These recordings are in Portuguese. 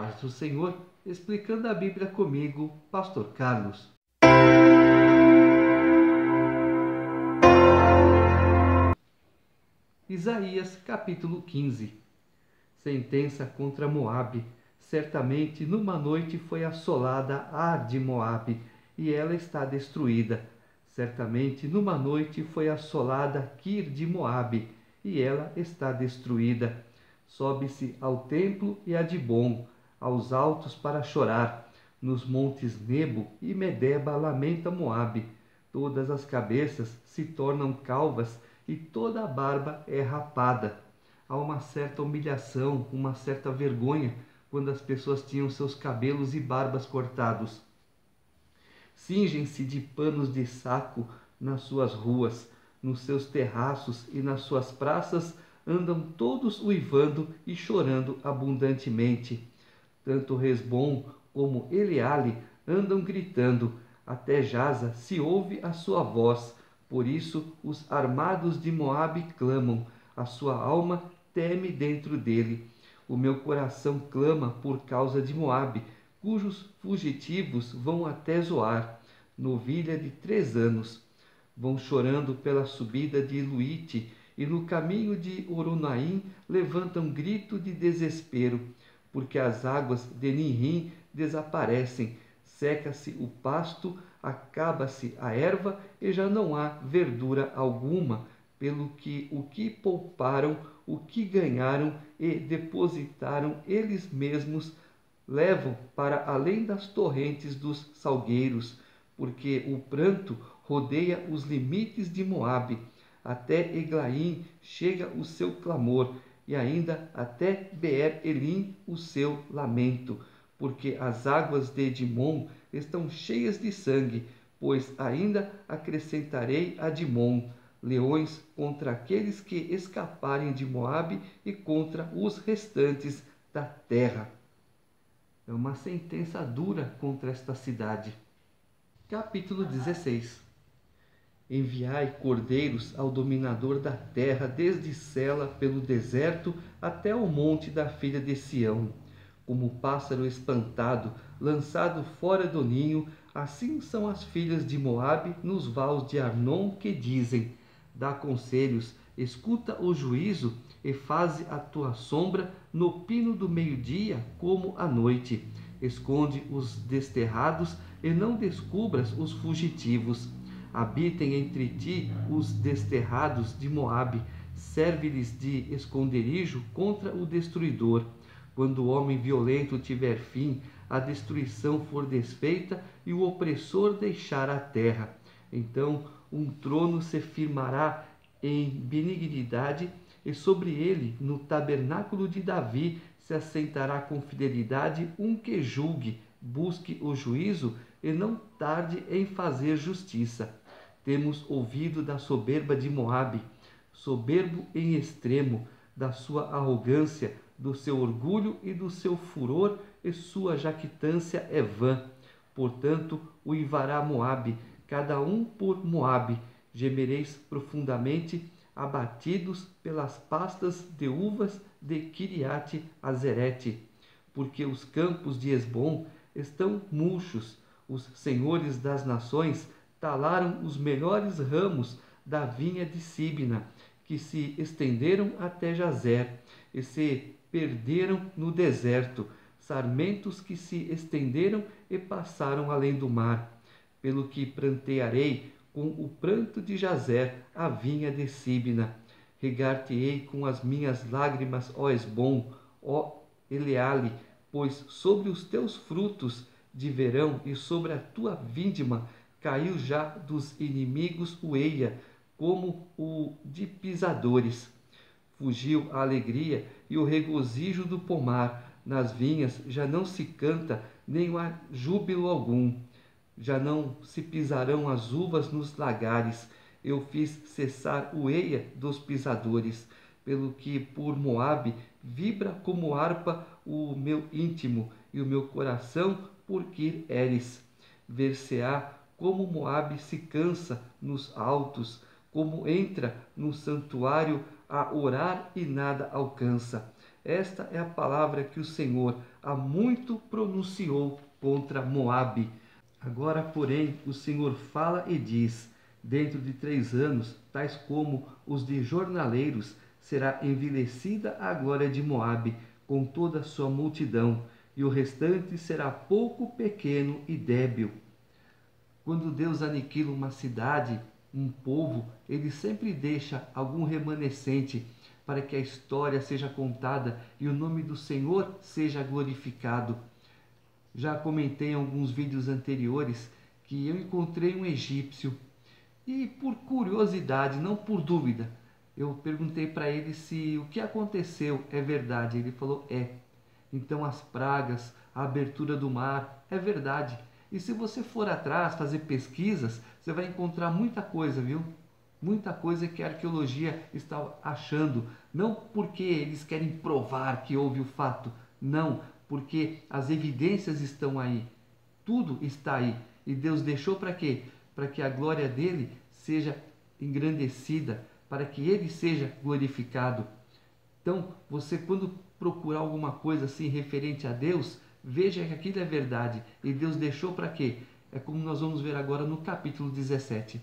paz do Senhor, explicando a Bíblia comigo, Pastor Carlos. Isaías capítulo 15. Sentença contra Moabe. Certamente numa noite foi assolada Ar de Moabe, e ela está destruída. Certamente numa noite foi assolada Kir de Moabe, e ela está destruída. Sobe-se ao templo e a Dibom, aos altos para chorar. Nos montes Nebo e Medeba lamenta Moabe. Todas as cabeças se tornam calvas e toda a barba é rapada. Há uma certa humilhação, uma certa vergonha quando as pessoas tinham seus cabelos e barbas cortados. Cingem-se de panos de saco nas suas ruas, nos seus terraços e nas suas praças andam todos uivando e chorando abundantemente. Tanto Hesbom como Eleale andam gritando, até Jaza se ouve a sua voz. Por isso os armados de Moabe clamam, a sua alma teme dentro dele. O meu coração clama por causa de Moabe, cujos fugitivos vão até Zoar, novilha de 3 anos. Vão chorando pela subida de Luíte, e no caminho de Oronaim levantam grito de desespero, porque as águas de Ninrim desaparecem, seca-se o pasto, acaba-se a erva e já não há verdura alguma, pelo que o que pouparam, o que ganharam e depositaram eles mesmos, levam para além das torrentes dos salgueiros, porque o pranto rodeia os limites de Moabe, até Eglaim chega o seu clamor, e ainda até Beer-Elim o seu lamento, porque as águas de Dimom estão cheias de sangue, pois ainda acrescentarei a Dimom, leões contra aqueles que escaparem de Moabe e contra os restantes da terra. É uma sentença dura contra esta cidade. Capítulo 16. Enviai cordeiros ao dominador da terra, desde Sela pelo deserto até o monte da filha de Sião. Como pássaro espantado, lançado fora do ninho, assim são as filhas de Moabe nos vales de Arnon, que dizem: dá conselhos, escuta o juízo e faze a tua sombra no pino do meio-dia como à noite. Esconde os desterrados e não descubras os fugitivos. Habitem entre ti os desterrados de Moabe, serve-lhes de esconderijo contra o destruidor. Quando o homem violento tiver fim, a destruição for desfeita e o opressor deixar a terra, então um trono se firmará em benignidade, e sobre ele, no tabernáculo de Davi, se assentará com fidelidade um que julgue, busque o juízo e não tarde em fazer justiça. Temos ouvido da soberba de Moabe, soberbo em extremo, da sua arrogância, do seu orgulho e do seu furor, e sua jactância é vã. Portanto, uivará Moabe, cada um por Moabe, gemereis profundamente, abatidos pelas pastas de uvas de Kiriate Azerete, porque os campos de Hesbom estão murchos, os senhores das nações talaram os melhores ramos da vinha de Sibna, que se estenderam até Jazer, e se perderam no deserto, sarmentos que se estenderam e passaram além do mar. Pelo que prantearei com o pranto de Jazer a vinha de Sibna. Regar-te-ei com as minhas lágrimas, ó Hesbom, ó Eleale, pois sobre os teus frutos de verão e sobre a tua vindima caiu já dos inimigos o eia, como o de pisadores. Fugiu a alegria e o regozijo do pomar, nas vinhas já não se canta, nem há júbilo algum. Já não se pisarão as uvas nos lagares. Eu fiz cessar o eia dos pisadores, pelo que por Moabe vibra como harpa o meu íntimo, e o meu coração por Kir-Eres. Ver-se-á como Moabe se cansa nos altos, como entra no santuário a orar e nada alcança. Esta é a palavra que o Senhor há muito pronunciou contra Moabe. Agora, porém, o Senhor fala e diz: dentro de 3 anos, tais como os de jornaleiros, será envelhecida a glória de Moabe, com toda a sua multidão, e o restante será pouco, pequeno e débil. Quando Deus aniquila uma cidade, um povo, ele sempre deixa algum remanescente para que a história seja contada e o nome do Senhor seja glorificado. Já comentei em alguns vídeos anteriores que eu encontrei um egípcio e, por curiosidade, não por dúvida, eu perguntei para ele se o que aconteceu é verdade. Ele falou: é. Então as pragas, a abertura do mar, é verdade. E se você for atrás, fazer pesquisas, você vai encontrar muita coisa, viu? Muita coisa que a arqueologia está achando. Não porque eles querem provar que houve o fato. Não, porque as evidências estão aí. Tudo está aí. E Deus deixou para quê? Para que a glória dele seja engrandecida, para que ele seja glorificado. Então, você quando procurar alguma coisa assim referente a Deus, veja que aquilo é verdade. E Deus deixou para quê? É como nós vamos ver agora no capítulo 17.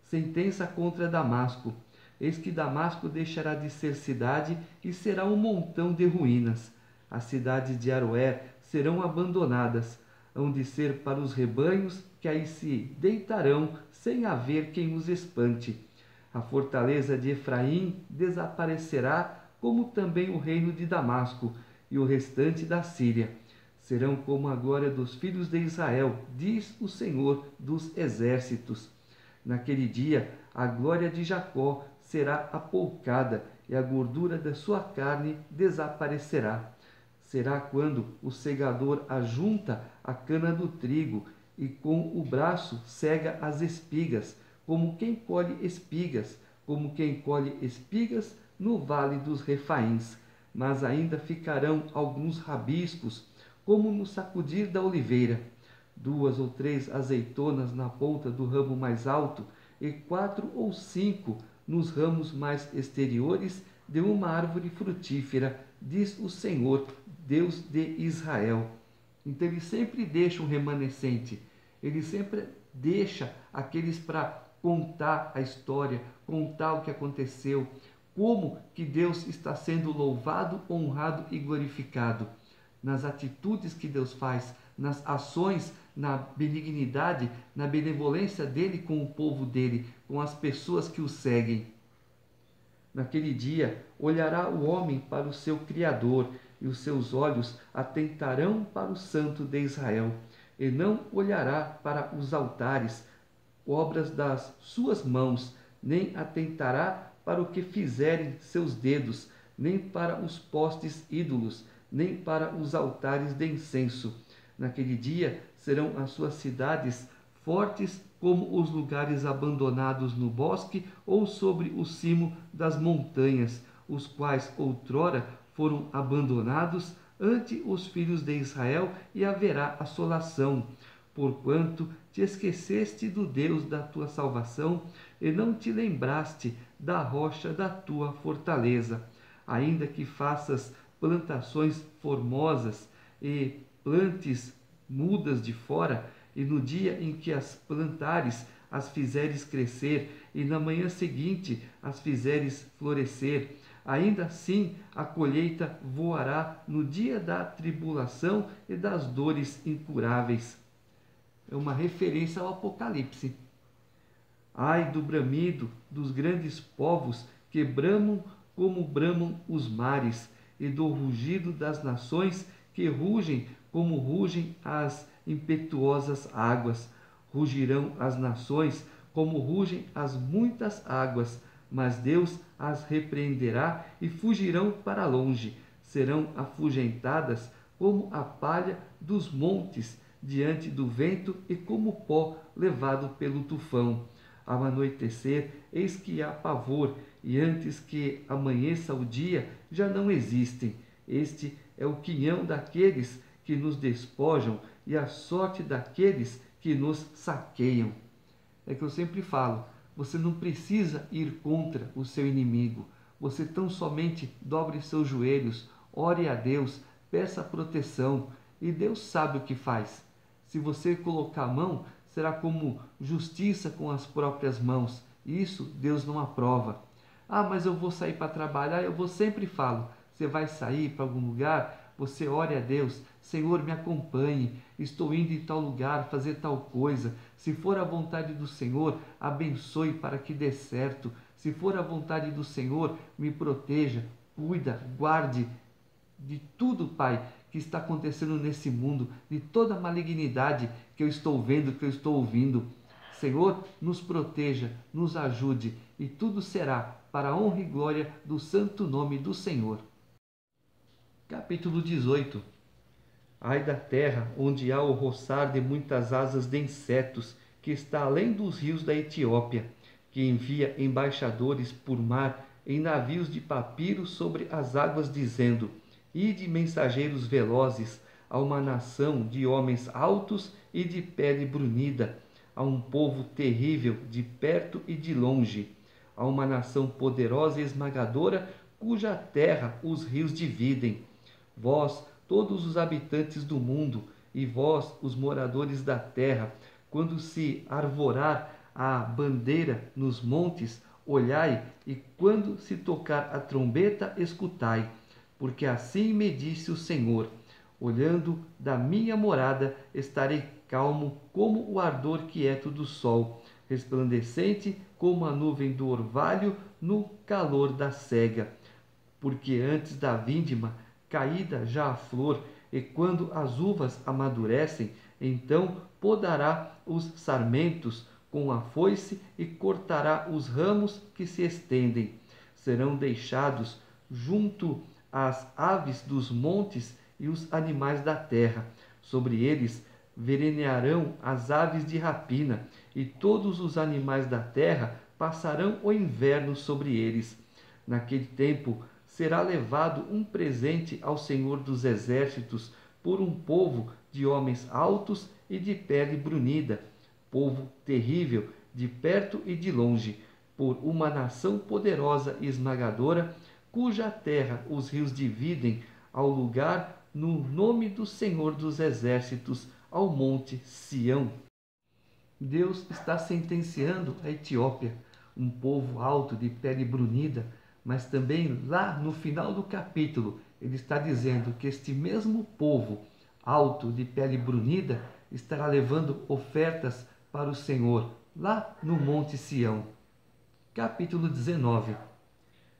Sentença contra Damasco. Eis que Damasco deixará de ser cidade e será um montão de ruínas. As cidades de Aroer serão abandonadas, hão de ser para os rebanhos que aí se deitarão sem haver quem os espante. A fortaleza de Efraim desaparecerá, como também o reino de Damasco e o restante da Síria. Serão como a glória dos filhos de Israel, diz o Senhor dos exércitos. Naquele dia, a glória de Jacó será apoucada e a gordura da sua carne desaparecerá. Será quando o segador ajunta a cana do trigo e com o braço cega as espigas, como quem colhe espigas no vale dos Refaíns. Mas ainda ficarão alguns rabiscos, como no sacudir da oliveira. 2 ou 3 azeitonas na ponta do ramo mais alto, e 4 ou 5 nos ramos mais exteriores de uma árvore frutífera, diz o Senhor, Deus de Israel. Então ele sempre deixa um remanescente, ele sempre deixa aqueles para contar a história, contar o que aconteceu, como que Deus está sendo louvado, honrado e glorificado nas atitudes que Deus faz, nas ações, na benignidade, na benevolência dele com o povo dele, com as pessoas que o seguem. Naquele dia, olhará o homem para o seu Criador, e os seus olhos atentarão para o Santo de Israel, e não olhará para os altares, obras das suas mãos, nem atentará para o que fizerem seus dedos, nem para os postes ídolos, nem para os altares de incenso. Naquele dia serão as suas cidades fortes como os lugares abandonados no bosque ou sobre o cimo das montanhas, os quais outrora foram abandonados ante os filhos de Israel, e haverá assolação, porquanto te esqueceste do Deus da tua salvação e não te lembraste da rocha da tua fortaleza. Ainda que faças plantações formosas e plantes mudas de fora, e no dia em que as plantares as fizeres crescer, e na manhã seguinte as fizeres florescer, ainda assim a colheita voará no dia da tribulação e das dores incuráveis. É uma referência ao Apocalipse. Ai do bramido dos grandes povos que bramam como bramam os mares, e do rugido das nações que rugem como rugem as impetuosas águas. Rugirão as nações como rugem as muitas águas, mas Deus as repreenderá e fugirão para longe. Serão afugentadas como a palha dos montes diante do vento e como pó levado pelo tufão. Ao anoitecer, eis que há pavor, e antes que amanheça o dia, já não existem. Este é o quinhão daqueles que nos despojam e a sorte daqueles que nos saqueiam. É que eu sempre falo, você não precisa ir contra o seu inimigo, você tão somente dobre seus joelhos, ore a Deus, peça proteção, e Deus sabe o que faz. Se você colocar a mão, será como justiça com as próprias mãos. Isso Deus não aprova. Ah, mas eu vou sair para trabalhar, eu vou sempre falo. Você vai sair para algum lugar, você ore a Deus, Senhor, me acompanhe, estou indo em tal lugar fazer tal coisa. Se for a vontade do Senhor, abençoe para que dê certo. Se for a vontade do Senhor, me proteja, cuida, guarde de tudo, Pai, que está acontecendo nesse mundo, de toda a malignidade que eu estou vendo, que eu estou ouvindo. Senhor, nos proteja, nos ajude, e tudo será para a honra e glória do santo nome do Senhor. Capítulo 18. Ai da terra, onde há o roçar de muitas asas de insetos, que está além dos rios da Etiópia, que envia embaixadores por mar em navios de papiro sobre as águas, dizendo: Ide, mensageiros velozes, a uma nação de homens altos e de pele brunida, a um povo terrível de perto e de longe, a uma nação poderosa e esmagadora, cuja terra os rios dividem. Vós, todos os habitantes do mundo, e vós, os moradores da terra, quando se arvorar a bandeira nos montes, olhai, e quando se tocar a trombeta, escutai. Porque assim me disse o Senhor: olhando da minha morada, estarei calmo como o ardor quieto do sol, resplandecente como a nuvem do orvalho no calor da sega. Porque antes da vindima, caída já a flor, e quando as uvas amadurecem, então podará os sarmentos com a foice e cortará os ramos que se estendem. Serão deixados junto às aves dos montes e os animais da terra. Sobre eles verenearão as aves de rapina, e todos os animais da terra passarão o inverno sobre eles. Naquele tempo será levado um presente ao Senhor dos Exércitos por um povo de homens altos e de pele brunida, povo terrível de perto e de longe, por uma nação poderosa e esmagadora, cuja terra os rios dividem, ao lugar no nome do Senhor dos Exércitos, ao monte Sião. Deus está sentenciando a Etiópia, um povo alto de pele brunida, mas também lá no final do capítulo ele está dizendo que este mesmo povo alto de pele brunida estará levando ofertas para o Senhor lá no Monte Sião. Capítulo 19.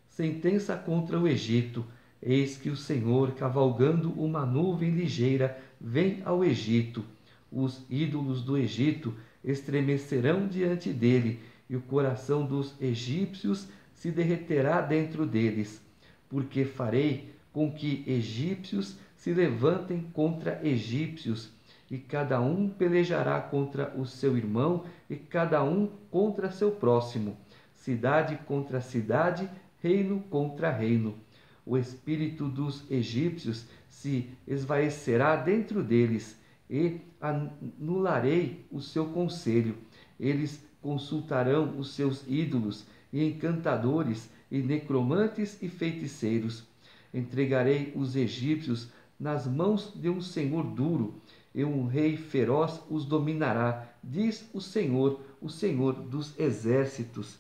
Sentença contra o Egito. Eis que o Senhor, cavalgando uma nuvem ligeira, vem ao Egito. Os ídolos do Egito estremecerão diante dele, e o coração dos egípcios se derreterá dentro deles. Porque farei com que egípcios se levantem contra egípcios, e cada um pelejará contra o seu irmão, e cada um contra seu próximo, cidade contra cidade, reino contra reino. O espírito dos egípcios se esvaecerá dentro deles, e anularei o seu conselho. Eles consultarão os seus ídolos, e encantadores, e necromantes e feiticeiros. Entregarei os egípcios nas mãos de um senhor duro, e um rei feroz os dominará, diz o Senhor dos exércitos.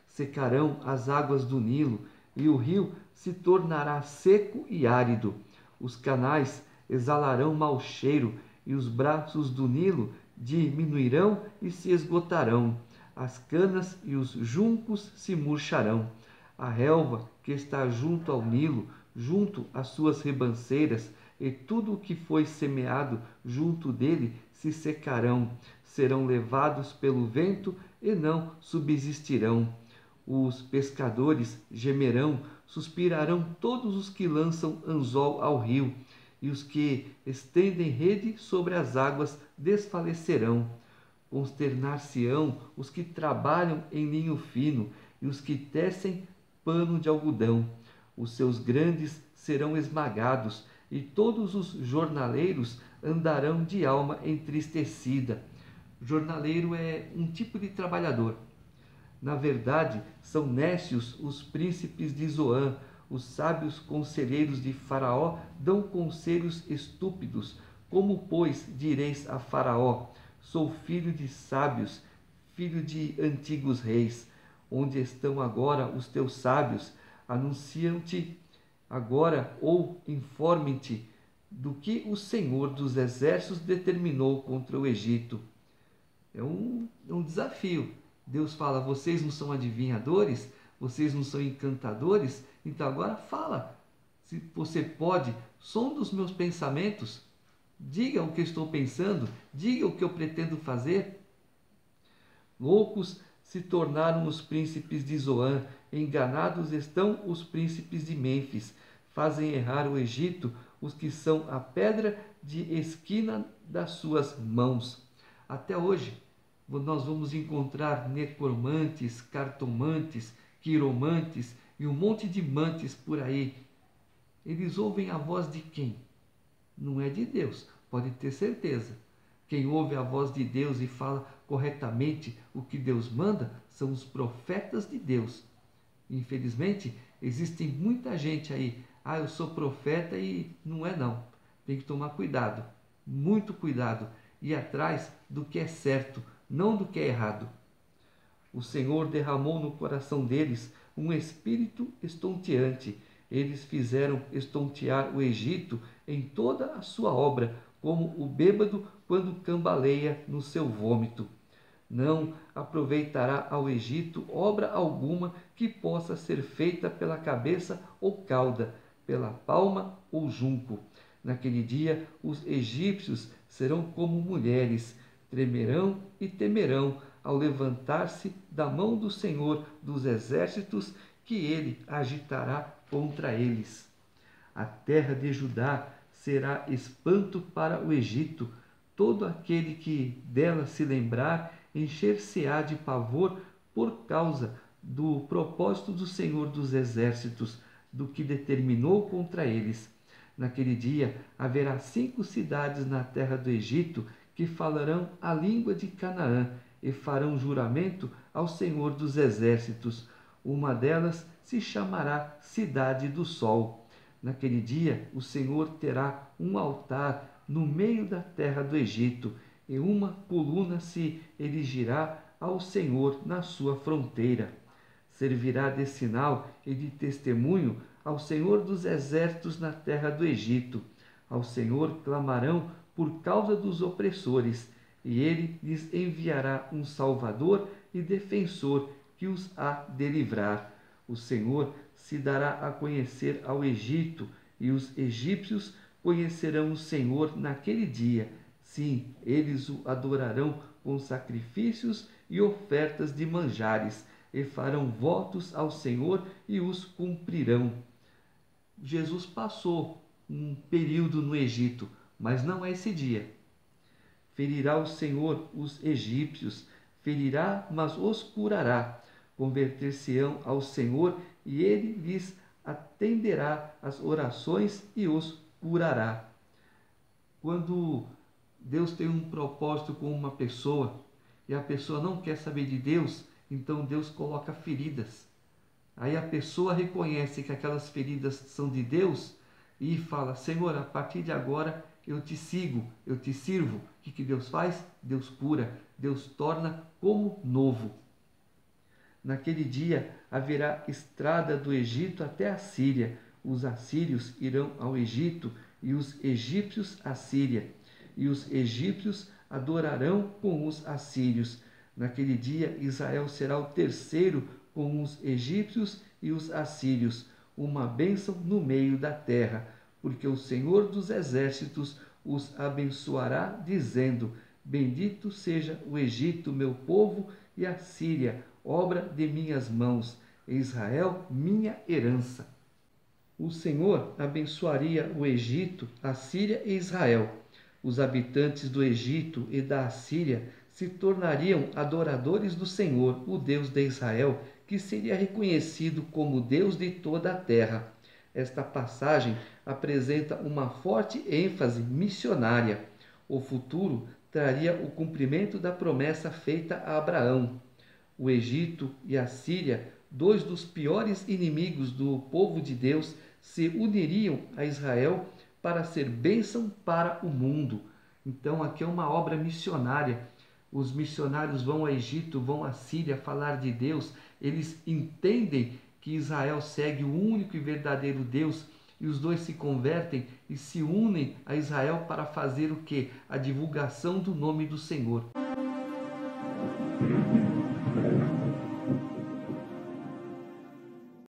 Secarão as águas do Nilo, e o rio se tornará seco e árido. Os canais exalarão mau cheiro, e os braços do Nilo diminuirão e se esgotarão. As canas e os juncos se murcharão. A relva que está junto ao Nilo, junto às suas ribanceiras, e tudo o que foi semeado junto dele se secarão, serão levados pelo vento e não subsistirão. Os pescadores gemerão, suspirarão todos os que lançam anzol ao rio, e os que estendem rede sobre as águas desfalecerão. Consternar-se-ão os que trabalham em linho fino, e os que tecem pano de algodão. Os seus grandes serão esmagados, e todos os jornaleiros andarão de alma entristecida. Jornaleiro é um tipo de trabalhador. Na verdade, são nécios os príncipes de Zoan, os sábios conselheiros de Faraó dão conselhos estúpidos. Como, pois, direis a Faraó: sou filho de sábios, filho de antigos reis? Onde estão agora os teus sábios? Anunciam-te agora ou informem-te do que o Senhor dos Exércitos determinou contra o Egito. É um desafio. Deus fala: vocês não são adivinhadores? Vocês não são encantadores? Então agora fala. Se você pode, sonda os meus pensamentos. Diga o que eu estou pensando. Diga o que eu pretendo fazer. Loucos se tornaram os príncipes de Zoan. Enganados estão os príncipes de Mênfis. Fazem errar o Egito os que são a pedra de esquina das suas mãos. Até hoje, nós vamos encontrar necromantes, cartomantes, quiromantes e um monte de mantes por aí. Eles ouvem a voz de quem? Não é de Deus, pode ter certeza. Quem ouve a voz de Deus e fala corretamente o que Deus manda são os profetas de Deus. Infelizmente, existe muita gente aí. Eu sou profeta e não é não. Tem que tomar cuidado, muito cuidado, e ir atrás do que é certo, não do que é errado. O Senhor derramou no coração deles um espírito estonteante. Eles fizeram estontear o Egito em toda a sua obra, como o bêbado quando cambaleia no seu vômito. Não aproveitará ao Egito obra alguma que possa ser feita pela cabeça ou cauda, pela palma ou junco. Naquele dia os egípcios serão como mulheres, tremerão e temerão ao levantar-se da mão do Senhor dos Exércitos, que ele agitará contra eles. A terra de Judá será espanto para o Egito. Todo aquele que dela se lembrar encher-se-á de pavor por causa do propósito do Senhor dos Exércitos, do que determinou contra eles. Naquele dia haverá 5 cidades na terra do Egito que falarão a língua de Canaã e farão juramento ao Senhor dos Exércitos. Uma delas se chamará Cidade do Sol. Naquele dia o Senhor terá um altar no meio da terra do Egito, e uma coluna se erigirá ao Senhor na sua fronteira. Servirá de sinal e de testemunho ao Senhor dos Exércitos na terra do Egito. Ao Senhor clamarão por causa dos opressores, e ele lhes enviará um Salvador e defensor que os há de livrar. O Senhor se dará a conhecer ao Egito, e os egípcios conhecerão o Senhor naquele dia. Sim, eles o adorarão com sacrifícios e ofertas de manjares, e farão votos ao Senhor e os cumprirão. Jesus passou um período no Egito, mas não é esse dia. Ferirá o Senhor os egípcios, ferirá, mas os curará. Converter-se-ão ao Senhor, e ele lhes atenderá as orações e os curará. Quando Deus tem um propósito com uma pessoa e a pessoa não quer saber de Deus, então Deus coloca feridas. Aí a pessoa reconhece que aquelas feridas são de Deus e fala: Senhor, a partir de agora eu te sigo, eu te sirvo. O que Deus faz? Deus cura, Deus torna como novo. Naquele dia haverá estrada do Egito até a Síria. Os assírios irão ao Egito e os egípcios à Síria. E os egípcios adorarão com os assírios. Naquele dia Israel será o terceiro com os egípcios e os assírios, uma bênção no meio da terra, porque o Senhor dos Exércitos os abençoará, dizendo: Bendito seja o Egito, meu povo, e a Síria, obra de minhas mãos, e Israel, minha herança. O Senhor abençoaria o Egito, a Síria e Israel. Os habitantes do Egito e da Assíria se tornariam adoradores do Senhor, o Deus de Israel, que seria reconhecido como Deus de toda a terra. Esta passagem apresenta uma forte ênfase missionária. O futuro traria o cumprimento da promessa feita a Abraão. O Egito e a Síria, dois dos piores inimigos do povo de Deus, se uniriam a Israel para ser bênção para o mundo. Então aqui é uma obra missionária. Os missionários vão ao Egito, vão à Síria falar de Deus. Eles entendem que Israel segue o único e verdadeiro Deus, e os dois se convertem e se unem a Israel para fazer o quê? A divulgação do nome do Senhor.